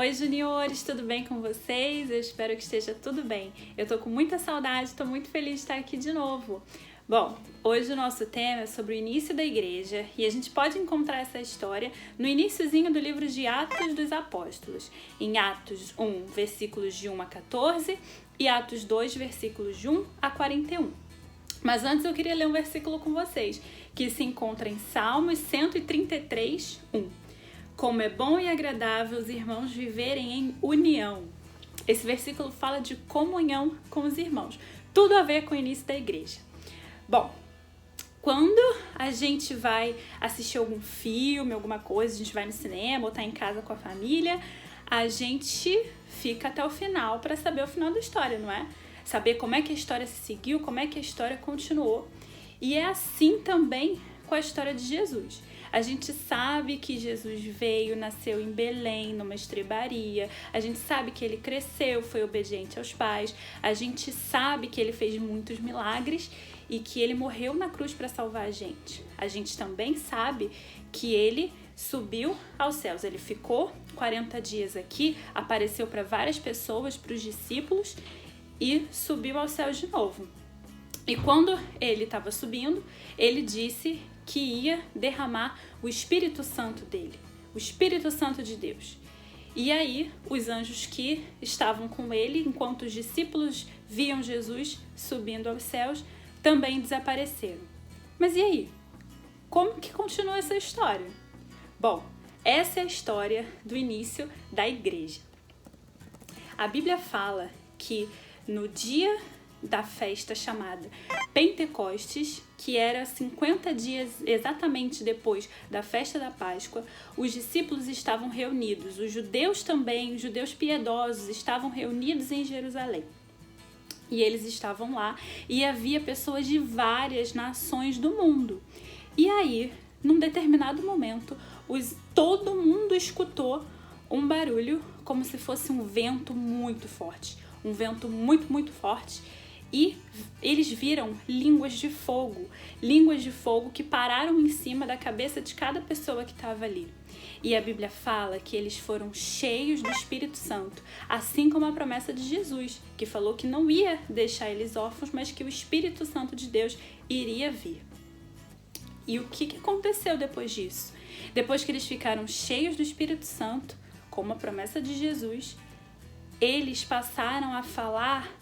Oi, juniores, tudo bem com vocês? Eu espero que esteja tudo bem. Eu tô com muita saudade, tô muito feliz de estar aqui de novo. Bom, hoje o nosso tema é sobre o início da igreja e a gente pode encontrar essa história no iniciozinho do livro de Atos dos Apóstolos, em Atos 1, versículos de 1 a 14 e Atos 2, versículos de 1 a 41. Mas antes eu queria ler um versículo com vocês, que se encontra em Salmos 133, 1. Como é bom e agradável os irmãos viverem em união. Esse versículo fala de comunhão com os irmãos. Tudo a ver com o início da igreja. Bom, quando a gente vai assistir algum filme, alguma coisa, a gente vai no cinema ou tá em casa com a família, a gente fica até o final para saber o final da história, não é? Saber como é que a história se seguiu, como é que a história continuou. E é assim também com a história de Jesus. A gente sabe que Jesus veio, nasceu em Belém, numa estrebaria. A gente sabe que ele cresceu, foi obediente aos pais. A gente sabe que ele fez muitos milagres e que ele morreu na cruz para salvar a gente. A gente também sabe que ele subiu aos céus. Ele ficou 40 dias aqui, apareceu para várias pessoas, para os discípulos e subiu aos céus de novo. E quando ele estava subindo, ele disse que ia derramar o Espírito Santo dele, o Espírito Santo de Deus. E aí, os anjos que estavam com ele, enquanto os discípulos viam Jesus subindo aos céus, também desapareceram. Mas e aí? Como que continua essa história? Bom, essa é a história do início da igreja. A Bíblia fala que no dia da festa chamada Pentecostes, que era 50 dias exatamente depois da festa da Páscoa, os discípulos estavam reunidos, os judeus também, os judeus piedosos estavam reunidos em Jerusalém. E eles estavam lá e havia pessoas de várias nações do mundo. E aí, num determinado momento, todo mundo escutou um barulho como se fosse um vento muito forte. Um vento muito, muito forte. E eles viram línguas de fogo que pararam em cima da cabeça de cada pessoa que estava ali. E a Bíblia fala que eles foram cheios do Espírito Santo, assim como a promessa de Jesus, que falou que não ia deixar eles órfãos, mas que o Espírito Santo de Deus iria vir. E o que aconteceu depois disso? Depois que eles ficaram cheios do Espírito Santo, como a promessa de Jesus, eles passaram a falar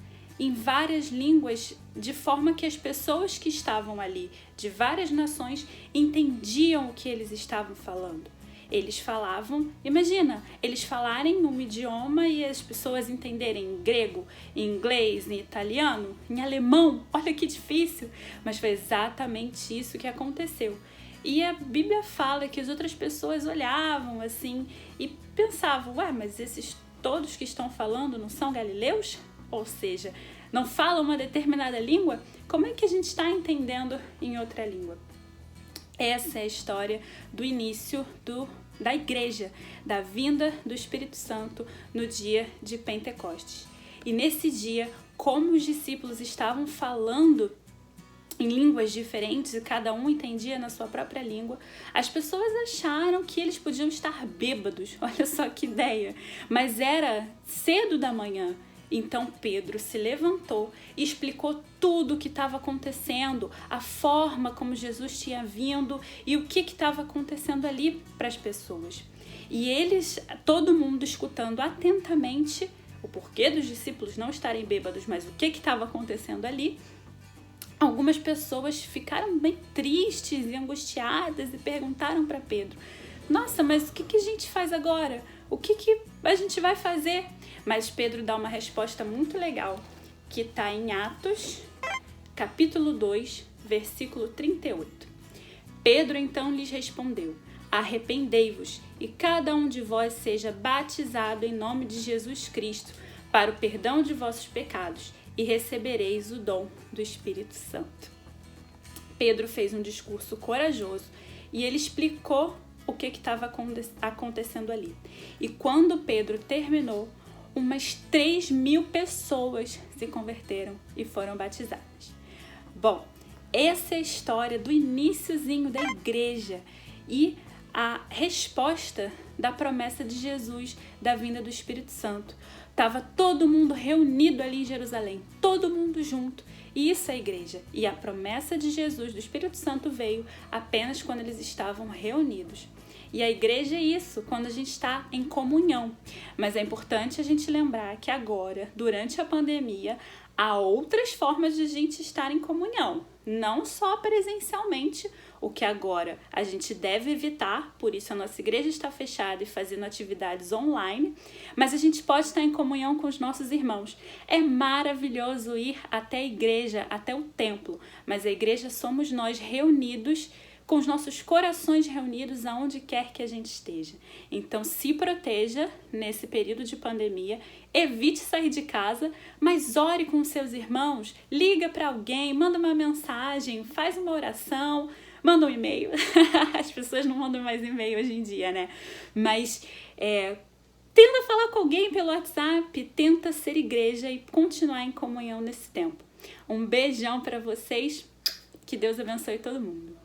em várias línguas, de forma que as pessoas que estavam ali, de várias nações, entendiam o que eles estavam falando. Eles falavam, imagina, eles falarem um idioma e as pessoas entenderem em grego, em inglês, em italiano, em alemão. Olha que difícil! Mas foi exatamente isso que aconteceu. E a Bíblia fala que as outras pessoas olhavam assim e pensavam, mas esses todos que estão falando não são galileus? Ou seja, não falam uma determinada língua? Como é que a gente está entendendo em outra língua? Essa é a história do início da igreja, da vinda do Espírito Santo no dia de Pentecostes. E nesse dia, como os discípulos estavam falando em línguas diferentes e cada um entendia na sua própria língua, as pessoas acharam que eles podiam estar bêbados. Olha só que ideia! Mas era cedo da manhã. Então Pedro se levantou e explicou tudo o que estava acontecendo, a forma como Jesus tinha vindo e o que estava acontecendo ali para as pessoas. E eles, todo mundo escutando atentamente o porquê dos discípulos não estarem bêbados, mas o que estava acontecendo ali. Algumas pessoas ficaram bem tristes e angustiadas e perguntaram para Pedro: nossa, mas o que a gente faz agora? O que a gente vai fazer? Mas Pedro dá uma resposta muito legal, que está em Atos, capítulo 2, versículo 38. Pedro então lhes respondeu: arrependei-vos e cada um de vós seja batizado em nome de Jesus Cristo para o perdão de vossos pecados e recebereis o dom do Espírito Santo. Pedro fez um discurso corajoso e ele explicou o que estava acontecendo ali. E quando Pedro terminou, umas 3.000 pessoas se converteram e foram batizadas. Bom, essa é a história do iniciozinho da igreja. E a resposta da promessa de Jesus, da vinda do Espírito Santo. Estava todo mundo reunido ali em Jerusalém, todo mundo junto. E isso é a igreja. E a promessa de Jesus, do Espírito Santo, veio apenas quando eles estavam reunidos. E a igreja é isso, quando a gente está em comunhão. Mas é importante a gente lembrar que agora, durante a pandemia, há outras formas de a gente estar em comunhão. Não só presencialmente, o que agora a gente deve evitar, por isso a nossa igreja está fechada e fazendo atividades online, mas a gente pode estar em comunhão com os nossos irmãos. É maravilhoso ir até a igreja, até o templo, mas a igreja somos nós reunidos, com os nossos corações reunidos aonde quer que a gente esteja. Então se proteja nesse período de pandemia, evite sair de casa, mas ore com os seus irmãos, liga para alguém, manda uma mensagem, faz uma oração, manda um e-mail. As pessoas não mandam mais e-mail hoje em dia, né? Mas tenta falar com alguém pelo WhatsApp, tenta ser igreja e continuar em comunhão nesse tempo. Um beijão para vocês, que Deus abençoe todo mundo.